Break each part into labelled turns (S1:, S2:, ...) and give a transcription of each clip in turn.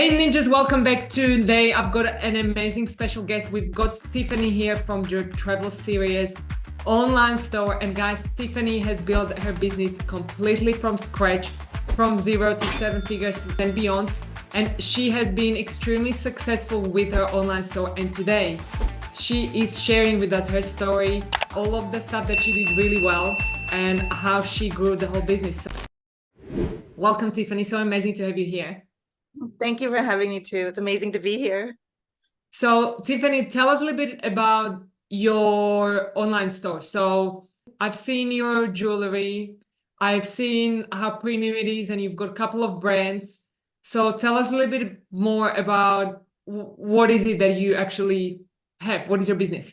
S1: Hey ninjas, welcome back. Today I've got an amazing special guest. We've got Tiffany here from your travel series online store. And guys, Tiffany has built her business completely from scratch, from 0 to 7 figures and beyond. And she has been extremely successful with her online store. And today she is sharing with us her story, all of the stuff that she did really well and how she grew the whole business. Welcome, Tiffany. So amazing to have you here.
S2: Thank you for having me too. It's amazing to be here.
S1: So Tiffany, tell us a little bit about your online store. So I've seen your jewelry, I've seen how premium it is, and you've got a couple of brands. So tell us a little bit more about what is it that you actually have? What is your business?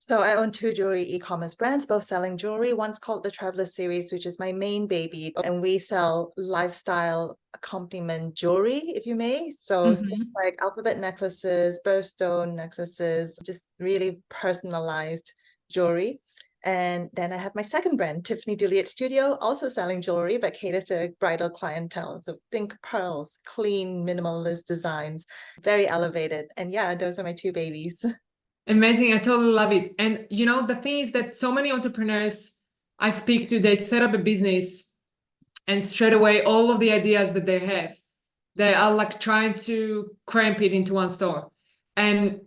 S2: So I own two jewelry e-commerce brands, both selling jewelry. One's called the Traveler Series, which is my main baby, and we sell lifestyle accompaniment jewelry, if you may. So things like alphabet necklaces, birthstone necklaces, just really personalized jewelry. And then I have my second brand, Tiffany Juliet Studio, also selling jewelry, but caters to bridal clientele. So think pearls, clean, minimalist designs, very elevated. And yeah, those are my two babies.
S1: Amazing. I totally love it. And you know, the thing is that so many entrepreneurs I speak to, they set up a business and straight away all of the ideas that they have, they are like trying to cramp it into one store. And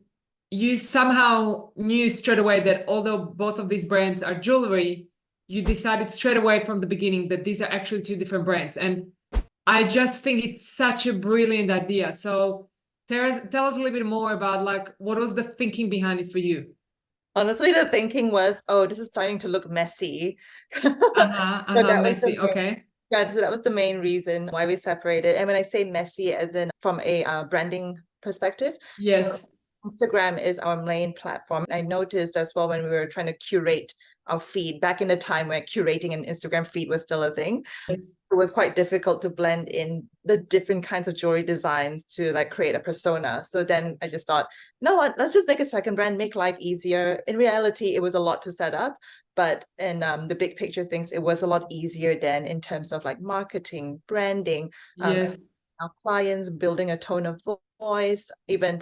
S1: you somehow knew straight away that although both of these brands are jewelry, you decided straight away from the beginning that these are actually two different brands. And I just think it's such a brilliant idea. So tell us a little bit more about like what was the thinking behind it for you?
S2: Honestly, the thinking was, oh, this is starting to look messy. So
S1: Messy. Okay.
S2: yeah, so that was the main reason why we separated. And when I say messy, as in from a branding perspective,
S1: Yes.
S2: so Instagram is our main platform. I noticed as well when we were trying to curate our feed back in the time where curating an Instagram feed was still a thing.
S1: Yes.
S2: It was quite difficult to blend in the different kinds of jewelry designs to like create a persona. So then I just thought, you know what, let's just make a second brand, make life easier. In reality, it was a lot to set up, but in the big picture things, it was a lot easier then in terms of like marketing, branding,
S1: Yes.
S2: our clients, building a tone of voice, even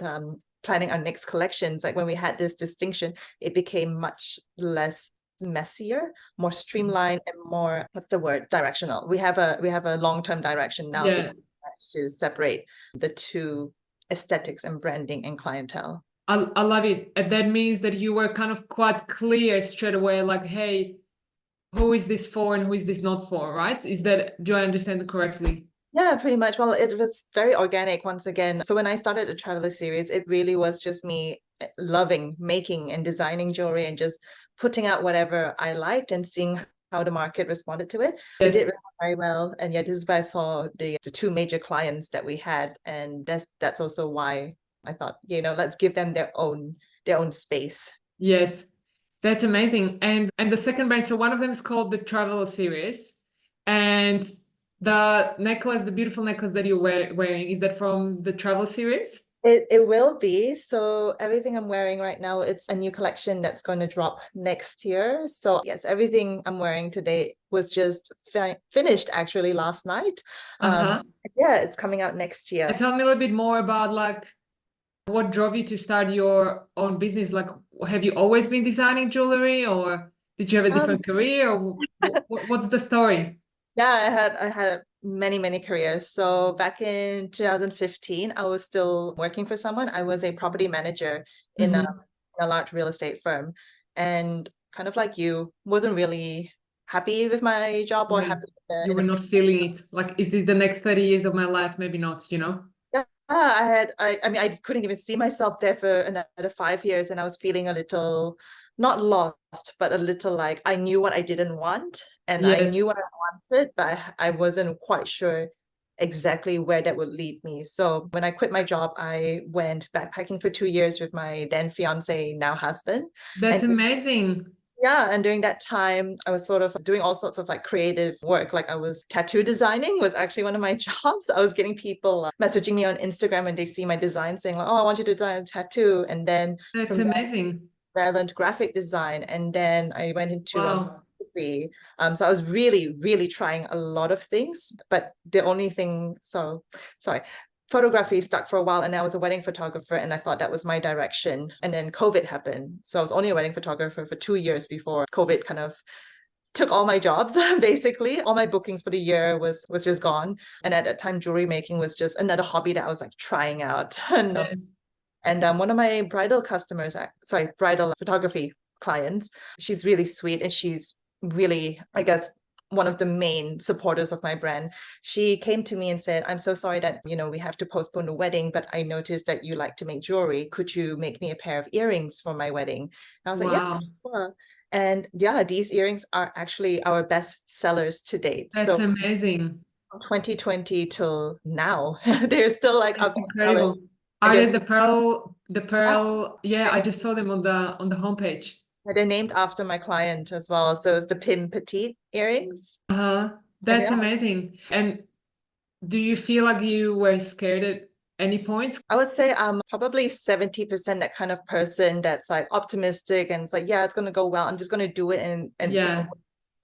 S2: planning our next collections. Like when we had this distinction, it became much less messier, more streamlined, and more, what's the word, directional. We have a long-term direction now because we managed to separate the two aesthetics and branding and clientele.
S1: I love it. And that means that you were kind of quite clear straight away, like, hey, who is this for and who is this not for, right? Do I understand it correctly?
S2: Yeah, pretty much. Well, it was very organic once again. So when I started the Traveler series, it really was just me loving making and designing jewelry and just putting out whatever I liked and seeing how the market responded to it. It
S1: Yes.
S2: did respond very well. And yeah, this is where I saw the two major clients that we had. And that's also why I thought, let's give them their own space.
S1: Yes. That's amazing. And the second brand, so one of them is called the Travel Series. And the necklace, the beautiful necklace that you're wearing, is that from the Travel Series?
S2: It will be. So everything I'm wearing right now, it's a new collection that's going to drop next year. So yes, everything I'm wearing today was just finished actually last night. Yeah, it's coming out next year.
S1: And tell me a little bit more about like what drove you to start your own business. Like, have you always been designing jewelry, or did you have a different career, or what's the story?
S2: Yeah, I had many careers. So back in 2015, I was still working for someone. I was a property manager in a large real estate firm, and kind of like you, wasn't really happy with my job or happy with
S1: You were not feeling it. Like, is this the next 30 years of my life? Maybe not, you know?
S2: Yeah, I mean, I couldn't even see myself there for another 5 years, and I was feeling a little, not lost, but a little like I knew what I didn't want, and I knew what I wanted, but I wasn't quite sure exactly where that would lead me. So when I quit my job, I went backpacking for 2 years with my then fiance, now husband.
S1: That's amazing.
S2: Yeah, and during that time, I was sort of doing all sorts of like creative work. Like I was tattoo designing was actually one of my jobs. I was getting people messaging me on Instagram and they see my design saying like, oh, I want you to design a tattoo. And then
S1: that's amazing.
S2: I learned graphic design, and then I went into photography. So I was really trying a lot of things, but the only thing, sorry, photography stuck for a while, and I was a wedding photographer, and I thought that was my direction. And then COVID happened. So I was only a wedding photographer for 2 years before COVID kind of took all my jobs. Basically all my bookings for the year was just gone. And at that time, jewelry making was just another hobby that I was like trying out. And one of my bridal bridal photography clients, she's really sweet, and she's really, I guess, one of the main supporters of my brand. She came to me and said, I'm so sorry that, we have to postpone the wedding, but I noticed that you like to make jewelry. Could you make me a pair of earrings for my wedding? And I was like, yeah, sure. And yeah, these earrings are actually our best sellers to date.
S1: That's amazing.
S2: From 2020 till now, they're still like
S1: That's
S2: our
S1: incredible.
S2: sellers.
S1: Are they the pearl? Yeah, I just saw them on the homepage.
S2: They're named after my client as well. So it's the Pim Petite earrings.
S1: That's amazing. And do you feel like you were scared at any points?
S2: I would say I'm probably 70% that kind of person that's like optimistic and it's like, yeah, it's going to go well. I'm just going to do it and
S1: yeah.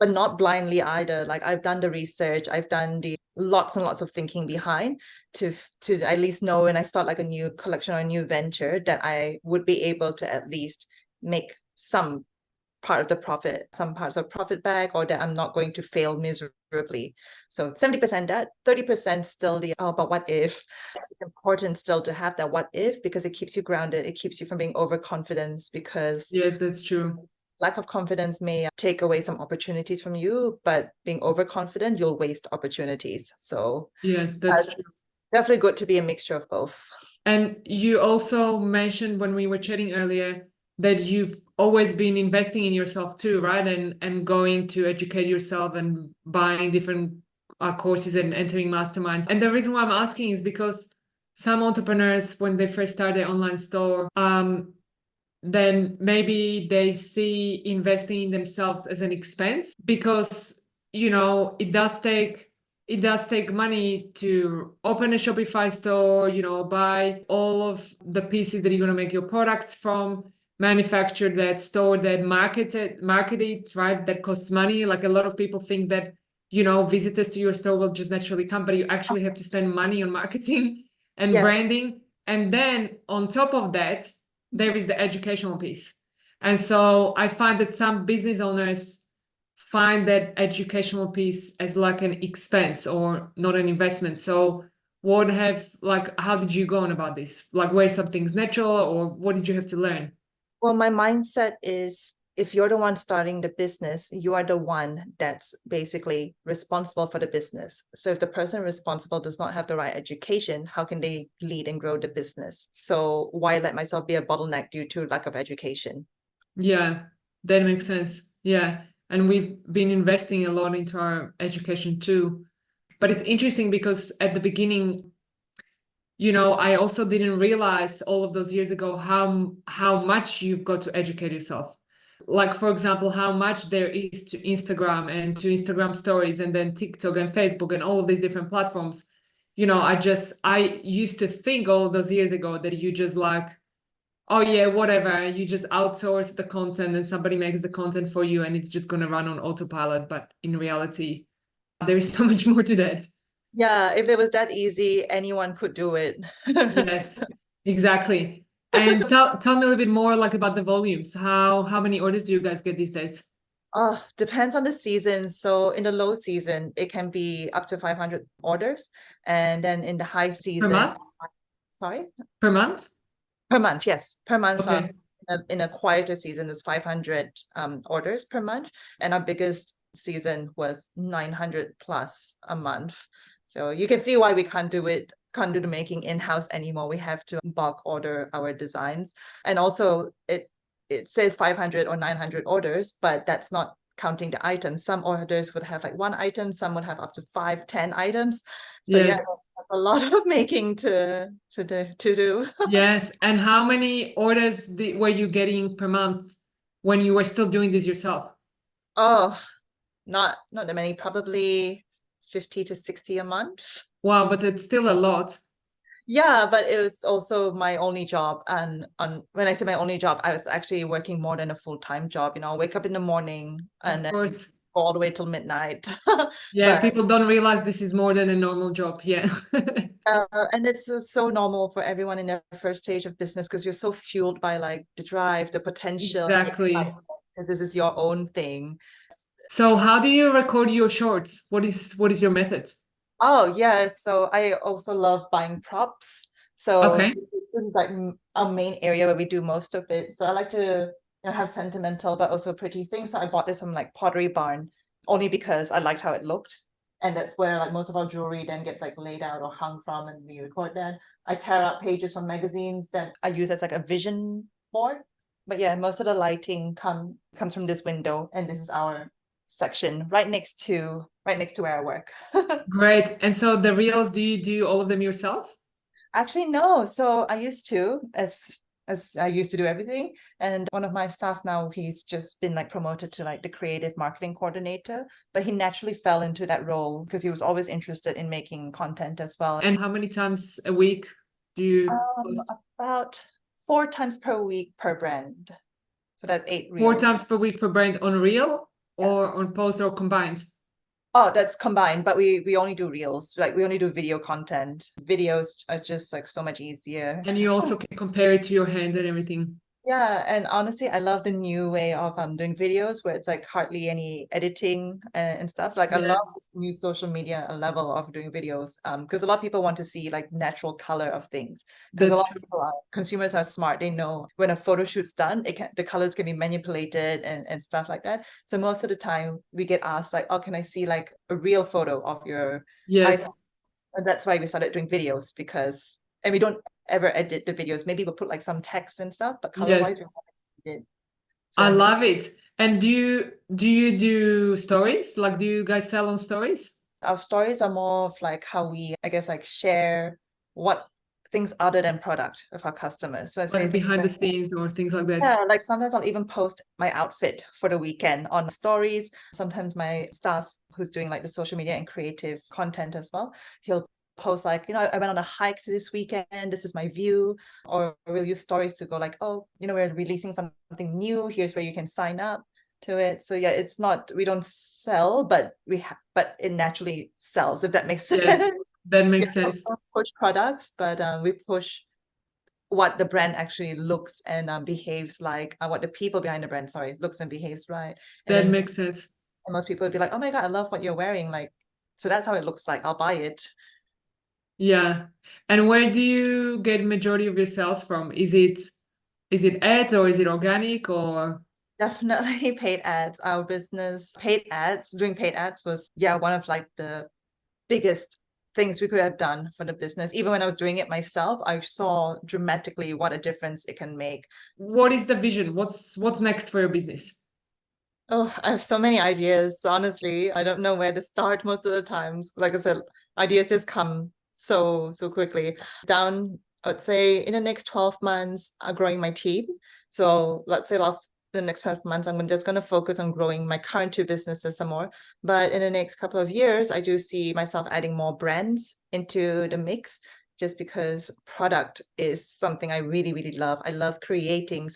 S2: But not blindly either. Like I've done the research, I've done the lots and lots of thinking behind to at least know when I start like a new collection or a new venture that I would be able to at least make some part of the profit, some parts of profit back, or that I'm not going to fail miserably. So 70% that, 30% still but what if? It's important still to have that what if, because it keeps you grounded. It keeps you from being overconfident, because
S1: yes, that's true.
S2: Lack of confidence may take away some opportunities from you, but being overconfident, you'll waste opportunities. So
S1: yes, that's true.
S2: Definitely good to be a mixture of both.
S1: And you also mentioned when we were chatting earlier that you've always been investing in yourself too, right? And going to educate yourself and buying different courses and entering masterminds. And the reason why I'm asking is because some entrepreneurs, when they first start their online store, then maybe they see investing in themselves as an expense, because it does take money to open a Shopify store, buy all of the pieces that you're going to make your products from, manufacture that, store that, market it, right? That costs money. Like a lot of people think that visitors to your store will just naturally come, but you actually have to spend money on marketing and branding. And then on top of that, there is the educational piece. And so I find that some business owners find that educational piece as like an expense or not an investment. So how did you go on about this? Like, were some things natural, or what did you have to learn?
S2: Well, my mindset is, if you're the one starting the business, you are the one that's basically responsible for the business. So if the person responsible does not have the right education, how can they lead and grow the business? So why let myself be a bottleneck due to lack of education?
S1: Yeah, that makes sense. Yeah. And we've been investing a lot into our education too. But it's interesting because at the beginning, I also didn't realize all of those years ago how much you've got to educate yourself. Like, for example, how much there is to Instagram and to Instagram stories and then TikTok and Facebook and all of these different platforms. I used to think all those years ago that you just like, oh yeah, whatever, you just outsource the content and somebody makes the content for you and it's just going to run on autopilot. But in reality, there is so much more to that.
S2: Yeah, if it was that easy, anyone could do it.
S1: Yes, exactly. And tell me a little bit more like about the volumes. How many orders do you guys get these days?
S2: Depends on the season. So in the low season, it can be up to 500 orders. And then in the high season.
S1: Per month?
S2: Sorry?
S1: Per month?
S2: Per month, yes. Per month.
S1: Okay.
S2: In a quieter season, it's 500 orders per month. And our biggest season was 900 plus a month. So you can see why we can't do the making in-house anymore. We have to bulk order our designs. And also it says 500 or 900 orders, but that's not counting the items. Some orders would have like one item, some would have up to 5-10 items. So
S1: yes.
S2: A lot of making to do.
S1: Yes. And how many orders were you getting per month when you were still doing this yourself?
S2: Oh, not that many, probably 50 to 60 a month.
S1: Wow, but it's still a lot.
S2: Yeah, but it was also my only job. And when I say my only job, I was actually working more than a full-time job. I'll wake up in the morning and
S1: of course.
S2: go all the way till midnight.
S1: Yeah,
S2: But
S1: people don't realize this is more than a normal job. Yeah.
S2: and it's so normal for everyone in their first stage of business because you're so fueled by like the drive, the potential,
S1: Exactly.
S2: because this is your own thing.
S1: So how do you record your shorts? What is your method?
S2: Oh yeah, so I also love buying props. So
S1: Okay.
S2: this is like our main area where we do most of it. So I like to have sentimental but also pretty things. So I bought this from like Pottery Barn only because I liked how it looked. And that's where like most of our jewelry then gets like laid out or hung from, and we record that. I tear out pages from magazines that I use as like a vision board. But yeah, most of the lighting comes from this window, and this is our section right next to where I work.
S1: Great. And so the reels, do you do all of them yourself?
S2: Actually, no. So I used to, as I used to do everything. And one of my staff now, he's just been like promoted to like the creative marketing coordinator, but he naturally fell into that role because he was always interested in making content as well.
S1: And how many times a week do you post?
S2: About 4 times per week per brand. So that's 8
S1: 4
S2: reels.
S1: times per week per brand on reel
S2: Yeah.
S1: or on post or combined?
S2: Oh, that's combined, but we only do reels. Like we only do video content. Videos are just like so much easier.
S1: And you also can compare it to your hand and everything.
S2: Yeah, and honestly, I love the new way of doing videos where it's like hardly any editing and stuff. Like I love
S1: Yes,
S2: this new social media level of doing videos because a lot of people want to see like natural color of things. Because a
S1: that's
S2: lot of
S1: true.
S2: people consumers are smart. They know when a photo shoot's done, the colors can be manipulated and stuff like that. So most of the time we get asked like, oh, can I see like a real photo of your
S1: Yes,
S2: item? And that's why we started doing videos and we don't ever edit the videos. Maybe we'll put like some text and stuff, but color-wise,
S1: yes.
S2: we haven't edited.
S1: I
S2: So
S1: love it. And do you do stories? Like, do you guys sell on stories?
S2: our stories are more of like how we, I guess, like share what things other than product with our customers. So I say
S1: Like
S2: things
S1: behind
S2: like,
S1: the scenes or things like that?
S2: yeah, like sometimes I'll even post my outfit for the weekend on stories. Sometimes my staff who's doing like the social media and creative content as well, he'll post like, I went on a hike this weekend, this is my view. Or we'll use stories to go like, oh, we're releasing something new, here's where you can sign up to it. So yeah, it's not, we don't sell, but but it naturally sells, if that makes sense.
S1: Yes, that
S2: Yeah,
S1: makes
S2: we
S1: sense.
S2: don't push products, but we push what the brand actually looks and behaves like, what the people behind the brand, sorry, looks and behaves, right? And
S1: That
S2: then
S1: makes sense.
S2: most people would be like, oh my God, I love what you're wearing. Like, so that's how it looks like. I'll buy it.
S1: Yeah. And where do you get majority of your sales from? Is it ads or is it organic or
S2: Definitely paid ads. Our business, doing paid ads was, yeah, one of like the biggest things we could have done for the business. Even when I was doing it myself, I saw dramatically what a difference it can make.
S1: what is the vision? What's next for your business?
S2: Oh, I have so many ideas. Honestly, I don't know where to start most of the times. Like I said, ideas just come so quickly. I'd say in the next 12 months, I'm growing my team. So let's say the next 12 months, I'm just going to focus on growing my current 2 businesses some more. But in the next couple of years, I do see myself adding more brands into the mix, just because product is something I really, really love. I love creating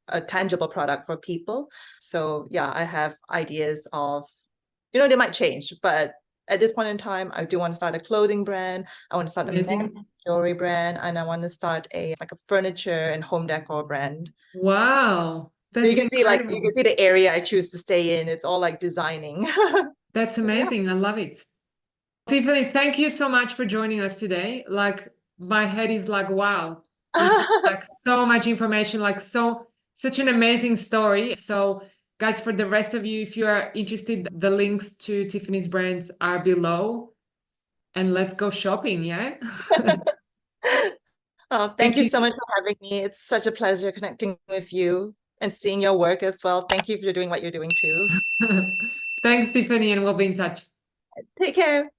S2: a tangible product for people. So yeah, I have ideas of, they might change, but at this point in time, I do want to start a clothing brand. I want to start a men's
S1: Amazing.
S2: jewelry brand, and I want to start a furniture and home decor brand.
S1: Wow.
S2: So you
S1: That's
S2: can see
S1: incredible.
S2: the area I choose to stay in. It's all like designing.
S1: That's
S2: Yeah.
S1: amazing. I love it. Tiffany, thank you so much for joining us today. Like my head is like, wow, this is like so much information, like such an amazing story. So guys, for the rest of you, if you are interested, the links to Tiffany's brands are below. And let's go shopping, yeah?
S2: Oh, thank you so much for having me. It's such a pleasure connecting with you and seeing your work as well. Thank you for doing what you're doing too.
S1: Thanks, Tiffany, and we'll be in touch.
S2: Take care.